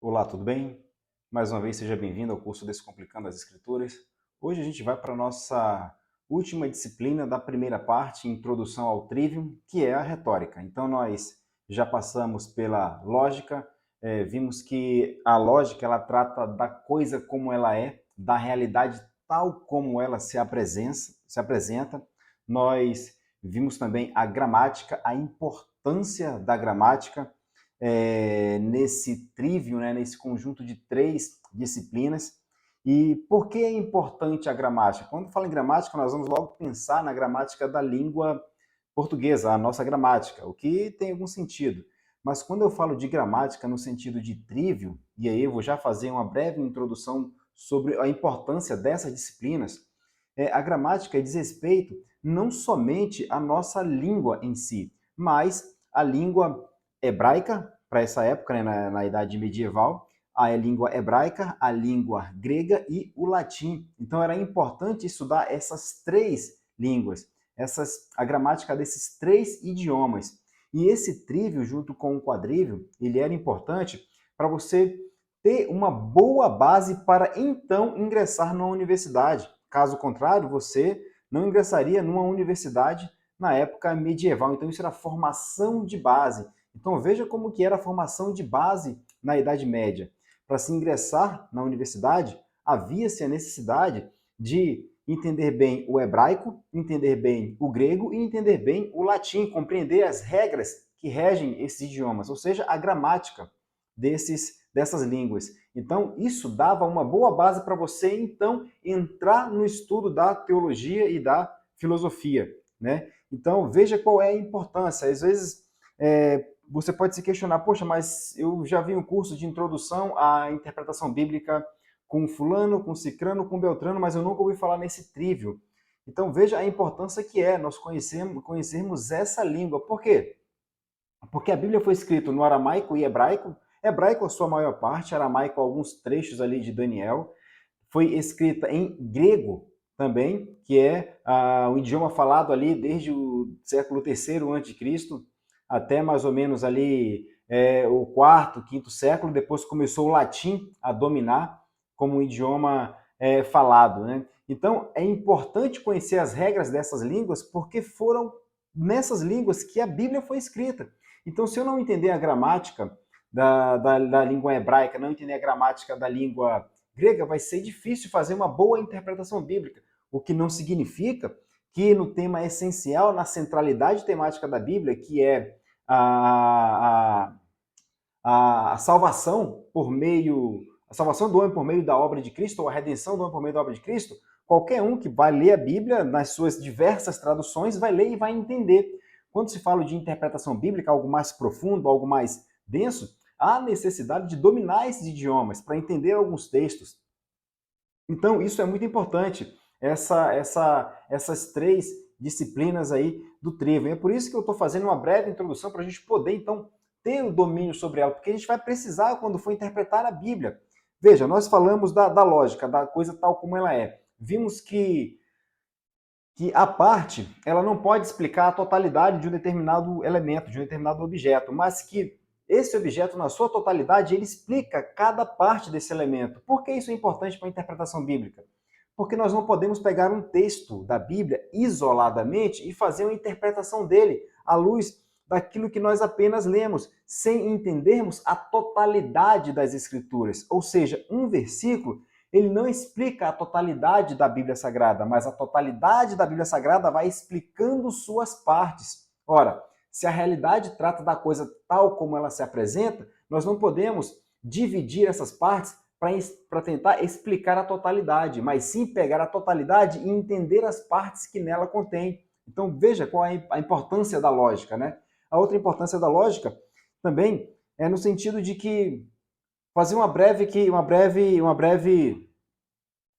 Olá, tudo bem? Mais uma vez, seja bem-vindo ao curso Descomplicando as Escrituras. Hoje a gente vai para a nossa última disciplina da primeira parte, Introdução ao Trivium, que é a retórica. Então, nós já passamos pela lógica, vimos que a lógica ela trata da coisa como ela é, da realidade tal como ela se apresenta. Nós vimos também a gramática, a importância da gramática, nesse trívio, né, nesse conjunto de três disciplinas. E por que é importante a gramática? Quando fala em gramática, nós vamos logo pensar na gramática da língua portuguesa, a nossa gramática, o que tem algum sentido. Mas quando eu falo de gramática no sentido de trívio, e aí eu vou já fazer uma breve introdução sobre a importância dessas disciplinas, a gramática diz respeito não somente à nossa língua em si, mas à língua hebraica, para essa época, né, na Idade Medieval, a língua hebraica, a língua grega e o latim. Então era importante estudar essas três línguas, a gramática desses três idiomas. E esse trívio, junto com o quadrívio, ele era importante para você ter uma boa base para então ingressar numa universidade. Caso contrário, você não ingressaria numa universidade na época medieval. Então isso era formação de base. Então veja como que era a formação de base na Idade Média. Para se ingressar na universidade, havia-se a necessidade de entender bem o hebraico, entender bem o grego e entender bem o latim, compreender as regras que regem esses idiomas, ou seja, a gramática dessas línguas. Então, isso dava uma boa base para você, então, entrar no estudo da teologia e da filosofia, né? Então, veja qual é a importância. Às vezes, você pode se questionar, poxa, mas eu já vi um curso de introdução à interpretação bíblica com fulano, com cicrano, com beltrano, mas eu nunca ouvi falar nesse trívio. Então, veja a importância que é nós conhecermos essa língua. Por quê? Porque a Bíblia foi escrita no aramaico e hebraico a sua maior parte, aramaico alguns trechos ali de Daniel, foi escrita em grego também, que é o idioma falado ali desde o século III a.C. até mais ou menos ali o quarto, quinto século, depois começou o latim a dominar como um idioma falado, né? Então, é importante conhecer as regras dessas línguas, porque foram nessas línguas que a Bíblia foi escrita. Então, se eu não entender a gramática da língua hebraica, não entender a gramática da língua grega, vai ser difícil fazer uma boa interpretação bíblica, o que não significa que no tema essencial, na centralidade temática da Bíblia, que é a, a salvação por meio, a salvação do homem por meio da obra de Cristo, ou a redenção do homem por meio da obra de Cristo, qualquer um que vai ler a Bíblia nas suas diversas traduções vai ler e vai entender. Quando se fala de interpretação bíblica, algo mais profundo, algo mais denso, há necessidade de dominar esses idiomas para entender alguns textos. Então, isso é muito importante, essas três disciplinas aí do trevo. E é por isso que eu estou fazendo uma breve introdução para a gente poder, então, ter o domínio sobre ela, porque a gente vai precisar quando for interpretar a Bíblia. Veja, nós falamos da lógica, da coisa tal como ela é. Vimos que a parte ela não pode explicar a totalidade de um determinado elemento, de um determinado objeto, mas que esse objeto, na sua totalidade, ele explica cada parte desse elemento. Por que isso é importante para a interpretação bíblica? Porque nós não podemos pegar um texto da Bíblia isoladamente e fazer uma interpretação dele à luz daquilo que nós apenas lemos, sem entendermos a totalidade das Escrituras. Ou seja, um versículo ele não explica a totalidade da Bíblia Sagrada, mas a totalidade da Bíblia Sagrada vai explicando suas partes. Ora, se a realidade trata da coisa tal como ela se apresenta, nós não podemos dividir essas partes para tentar explicar a totalidade, mas sim pegar a totalidade e entender as partes que nela contém. Então veja qual é a importância da lógica, né? A outra importância da lógica também é no sentido de que fazer uma breve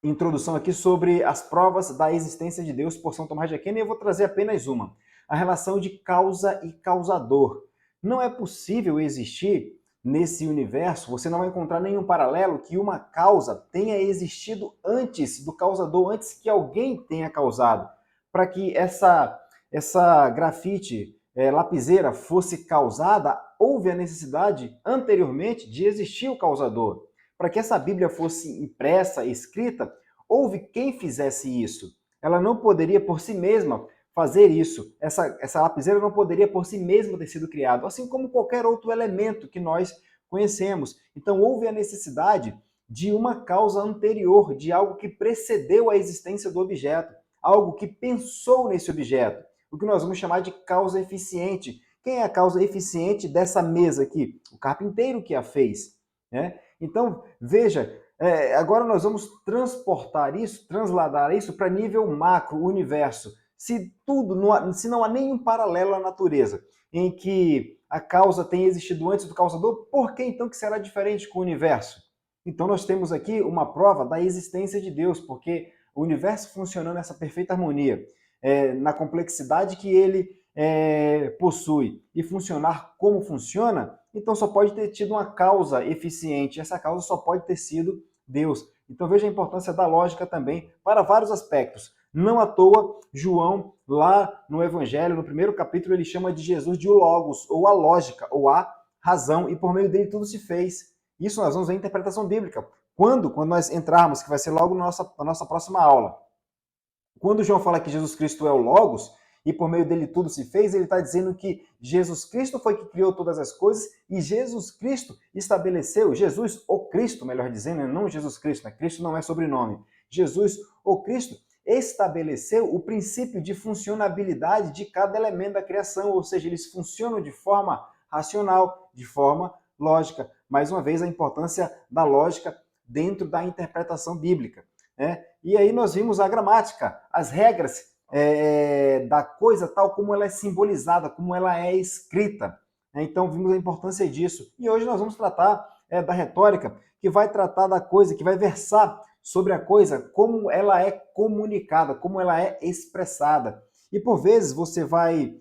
introdução aqui sobre as provas da existência de Deus por São Tomás de Aquino, e eu vou trazer apenas uma: a relação de causa e causador. Não é possível existir nesse universo, você não vai encontrar nenhum paralelo que uma causa tenha existido antes do causador, antes que alguém tenha causado. Para que essa grafite lapiseira fosse causada, houve a necessidade, anteriormente, de existir o causador. Para que essa Bíblia fosse impressa, escrita, houve quem fizesse isso. Ela não poderia por si mesma fazer isso. Essa lapiseira não poderia por si mesma ter sido criada, assim como qualquer outro elemento que nós conhecemos. Então houve a necessidade de uma causa anterior, de algo que precedeu a existência do objeto, algo que pensou nesse objeto, o que nós vamos chamar de causa eficiente. Quem é a causa eficiente dessa mesa aqui? O carpinteiro que a fez, né? Então, veja, agora nós vamos transportar isso, transladar isso para nível macro, universo. Se não há nenhum paralelo à natureza em que a causa tenha existido antes do causador, por que então que será diferente com o universo? Então nós temos aqui uma prova da existência de Deus, porque o universo funcionando nessa perfeita harmonia, na complexidade que ele possui e funcionar como funciona, então só pode ter tido uma causa eficiente. Essa causa só pode ter sido Deus. Então veja a importância da lógica também para vários aspectos. Não à toa, João, lá no Evangelho, no primeiro capítulo, ele chama de Jesus de o Logos, ou a lógica, ou a razão, e por meio dele tudo se fez. Isso nós vamos ver em interpretação bíblica. Quando nós entrarmos, que vai ser logo na nossa próxima aula, quando João fala que Jesus Cristo é o Logos, e por meio dele tudo se fez, ele está dizendo que Jesus Cristo foi que criou todas as coisas e Jesus Cristo estabeleceu, Jesus, o Cristo, melhor dizendo, não Jesus Cristo, né? Cristo não é sobrenome. Jesus, o Cristo, estabeleceu o princípio de funcionabilidade de cada elemento da criação, ou seja, eles funcionam de forma racional, de forma lógica. Mais uma vez, a importância da lógica dentro da interpretação bíblica, né? E aí nós vimos a gramática, as regras da coisa tal como ela é simbolizada, como ela é escrita. Então vimos a importância disso. E hoje nós vamos tratar da retórica, que vai tratar da coisa, que vai versar sobre a coisa, como ela é comunicada, como ela é expressada. E por vezes você vai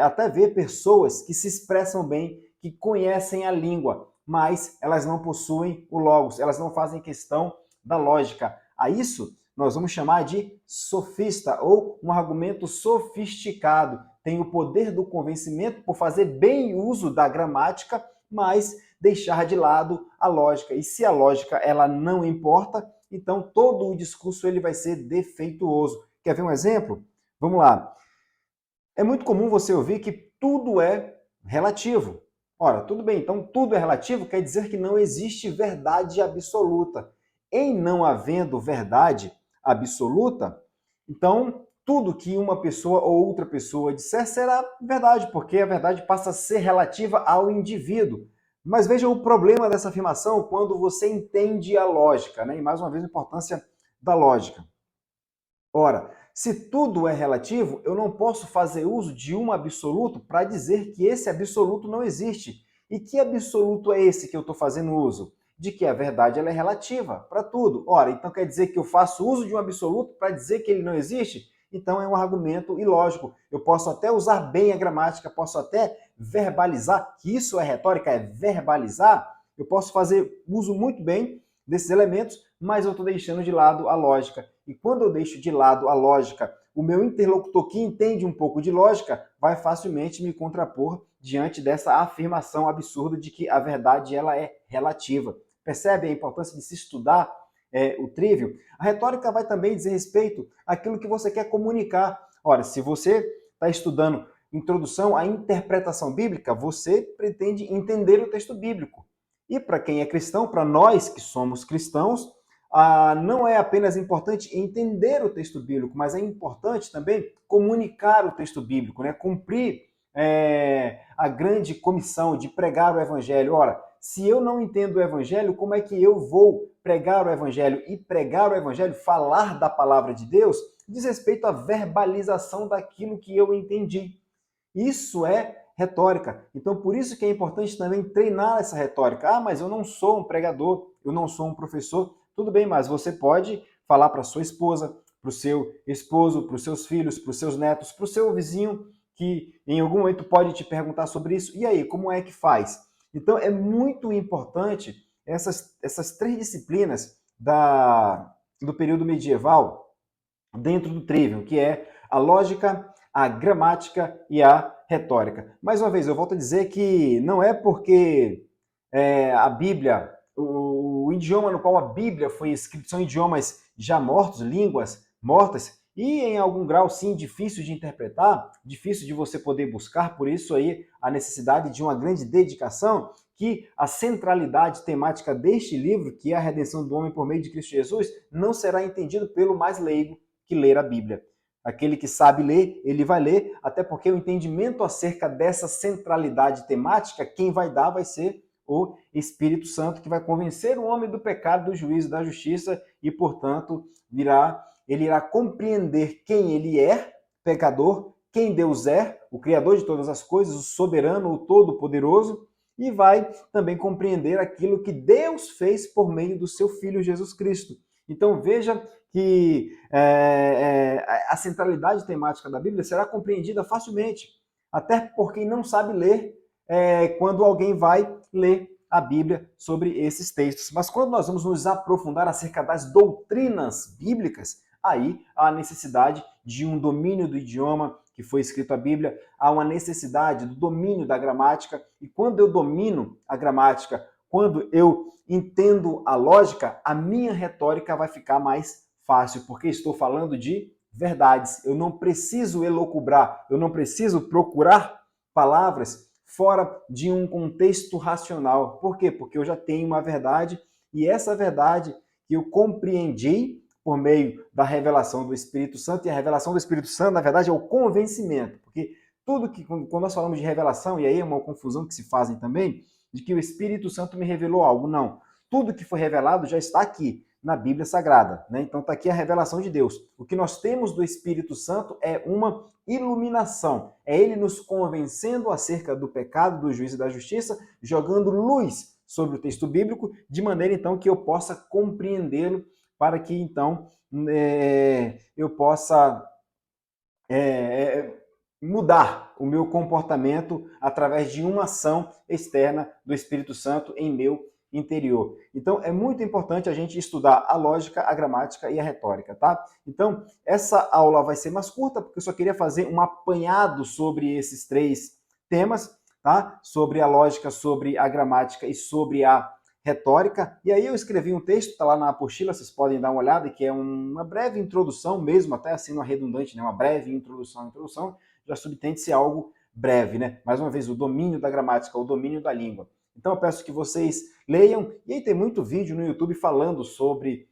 até ver pessoas que se expressam bem, que conhecem a língua, mas elas não possuem o logos, elas não fazem questão da lógica. A isso nós vamos chamar de sofista, ou um argumento sofisticado. Tem o poder do convencimento por fazer bem uso da gramática, mas deixar de lado a lógica. E se a lógica ela não importa, então todo o discurso ele vai ser defeituoso. Quer ver um exemplo? Vamos lá. É muito comum você ouvir que tudo é relativo. Ora, tudo bem, então tudo é relativo quer dizer que não existe verdade absoluta. Em não havendo verdade absoluta, então tudo que uma pessoa ou outra pessoa disser será verdade, porque a verdade passa a ser relativa ao indivíduo. Mas veja o problema dessa afirmação quando você entende a lógica, né? E mais uma vez a importância da lógica. Ora, se tudo é relativo, eu não posso fazer uso de um absoluto para dizer que esse absoluto não existe. E que absoluto é esse que eu estou fazendo uso? De que a verdade ela é relativa para tudo. Ora, então quer dizer que eu faço uso de um absoluto para dizer que ele não existe? Então é um argumento ilógico. Eu posso até usar bem a gramática, posso até verbalizar, que isso é retórica, é verbalizar. Eu posso fazer uso muito bem desses elementos, mas eu estou deixando de lado a lógica. E quando eu deixo de lado a lógica, o meu interlocutor que entende um pouco de lógica vai facilmente me contrapor diante dessa afirmação absurda de que a verdade ela é relativa. Percebe a importância de se estudar o trivium? A retórica vai também dizer respeito àquilo que você quer comunicar. Ora, se você está estudando introdução à interpretação bíblica, você pretende entender o texto bíblico. E para quem é cristão, para nós que somos cristãos, não é apenas importante entender o texto bíblico, mas é importante também comunicar o texto bíblico, né? Cumprir a grande comissão de pregar o evangelho. Ora, se eu não entendo o evangelho, como é que eu vou pregar o evangelho? E pregar o evangelho, falar da palavra de Deus, diz respeito à verbalização daquilo que eu entendi. Isso é retórica. Então, por isso que é importante também treinar essa retórica. Ah, mas eu não sou um pregador, eu não sou um professor. Tudo bem, mas você pode falar para sua esposa, para o seu esposo, para os seus filhos, para os seus netos, para o seu vizinho, que em algum momento pode te perguntar sobre isso. E aí, como é que faz? Então, é muito importante essas três disciplinas do período medieval dentro do trivium, que é a lógica, a gramática e a retórica. Mais uma vez, eu volto a dizer que não é porque a Bíblia, o idioma no qual a Bíblia foi escrita, são idiomas já mortos, línguas mortas, e em algum grau, sim, difícil de interpretar, difícil de você poder buscar, por isso aí a necessidade de uma grande dedicação, que a centralidade temática deste livro, que é a redenção do homem por meio de Cristo Jesus, não será entendido pelo mais leigo que ler a Bíblia. Aquele que sabe ler, ele vai ler, até porque o entendimento acerca dessa centralidade temática, quem vai dar vai ser o Espírito Santo, que vai convencer o homem do pecado, do juízo, da justiça, e, portanto, ele irá compreender quem ele é, pecador, quem Deus é, o Criador de todas as coisas, o soberano, o todo-poderoso, e vai também compreender aquilo que Deus fez por meio do seu Filho Jesus Cristo. Então veja que a centralidade temática da Bíblia será compreendida facilmente, até por quem não sabe ler, quando alguém vai ler a Bíblia sobre esses textos. Mas quando nós vamos nos aprofundar acerca das doutrinas bíblicas, aí há a necessidade de um domínio do idioma que foi escrito a Bíblia, há uma necessidade do domínio da gramática, e quando eu domino a gramática, quando eu entendo a lógica, a minha retórica vai ficar mais fácil, porque estou falando de verdades. Eu não preciso elocubrar, eu não preciso procurar palavras fora de um contexto racional. Por quê? Porque eu já tenho uma verdade, e essa verdade que eu compreendi por meio da revelação do Espírito Santo, e a revelação do Espírito Santo, na verdade, é o convencimento, porque tudo que, quando nós falamos de revelação, e aí é uma confusão que se fazem também, de que o Espírito Santo me revelou algo. Não. Tudo que foi revelado já está aqui, na Bíblia Sagrada, né? Então está aqui a revelação de Deus. O que nós temos do Espírito Santo é uma iluminação. É ele nos convencendo acerca do pecado, do juízo e da justiça, jogando luz sobre o texto bíblico, de maneira então que eu possa compreendê-lo, para que então eu possa mudar o meu comportamento através de uma ação externa do Espírito Santo em meu interior. Então, é muito importante a gente estudar a lógica, a gramática e a retórica, tá? Então, essa aula vai ser mais curta, porque eu só queria fazer um apanhado sobre esses três temas, tá? Sobre a lógica, sobre a gramática e sobre a retórica. E aí eu escrevi um texto, está lá na apostila, vocês podem dar uma olhada, que é uma breve introdução mesmo, até assim, não é redundante, né? Uma breve introdução, já subtende-se algo breve, né? Mais uma vez, o domínio da gramática, o domínio da língua. Então eu peço que vocês leiam, e aí tem muito vídeo no YouTube falando sobre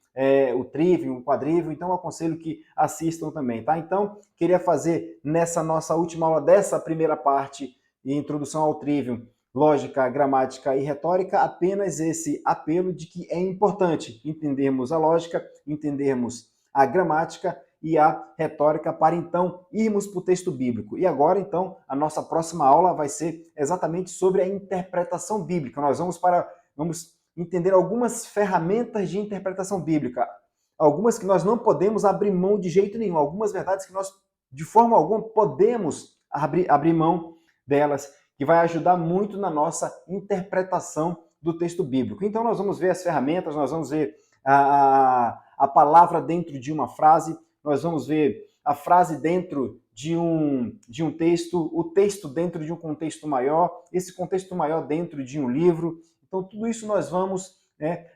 o trivium, o quadrivium, então eu aconselho que assistam também, tá? Então, queria fazer nessa nossa última aula dessa primeira parte, introdução ao trivium, lógica, gramática e retórica, apenas esse apelo de que é importante entendermos a lógica, entendermos a gramática e a retórica para então irmos para o texto bíblico. E agora, então, a nossa próxima aula vai ser exatamente sobre a interpretação bíblica. Nós vamos entender algumas ferramentas de interpretação bíblica, algumas que nós não podemos abrir mão de jeito nenhum, algumas verdades que nós, de forma alguma, podemos abrir mão delas, que vai ajudar muito na nossa interpretação do texto bíblico. Então, nós vamos ver as ferramentas, nós vamos ver a palavra dentro de uma frase, nós vamos ver a frase dentro de um texto, o texto dentro de um contexto maior, esse contexto maior dentro de um livro. Então, tudo isso nós vamos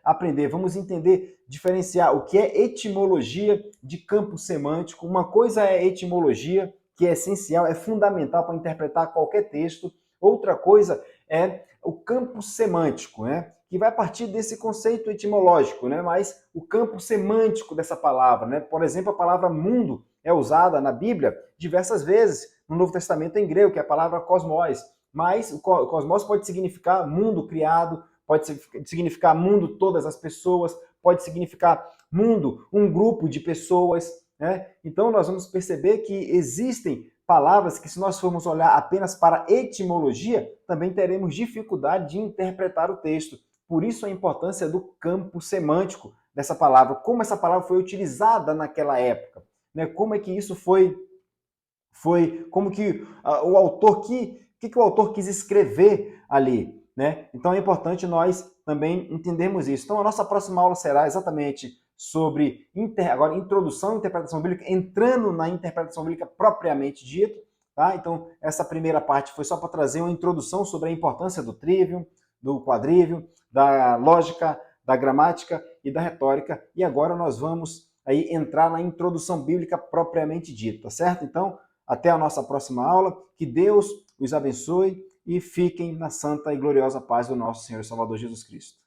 aprender, vamos entender, diferenciar o que é etimologia de campo semântico. Uma coisa é etimologia, que é essencial, é fundamental para interpretar qualquer texto. Outra coisa é o campo semântico, né? Que vai partir desse conceito etimológico, né? Mas o campo semântico dessa palavra, né? Por exemplo, a palavra mundo é usada na Bíblia diversas vezes no Novo Testamento em grego, que é a palavra cosmos. Mas o cosmos pode significar mundo criado, pode significar mundo todas as pessoas, pode significar mundo um grupo de pessoas, né? Então nós vamos perceber que existem palavras que, se nós formos olhar apenas para a etimologia, também teremos dificuldade de interpretar o texto. Por isso a importância do campo semântico dessa palavra, como essa palavra foi utilizada naquela época, né? Como é que isso foi como que o autor, que o autor quis escrever ali, né? Então é importante nós também entendermos isso. Então a nossa próxima aula será exatamente sobre agora introdução à interpretação bíblica, entrando na interpretação bíblica propriamente dita, tá? Então, essa primeira parte foi só para trazer uma introdução sobre a importância do trivium, do quadrivium, da lógica, da gramática e da retórica. E agora nós vamos aí entrar na introdução bíblica propriamente dita, certo? Então, até a nossa próxima aula. Que Deus os abençoe e fiquem na santa e gloriosa paz do nosso Senhor e Salvador Jesus Cristo.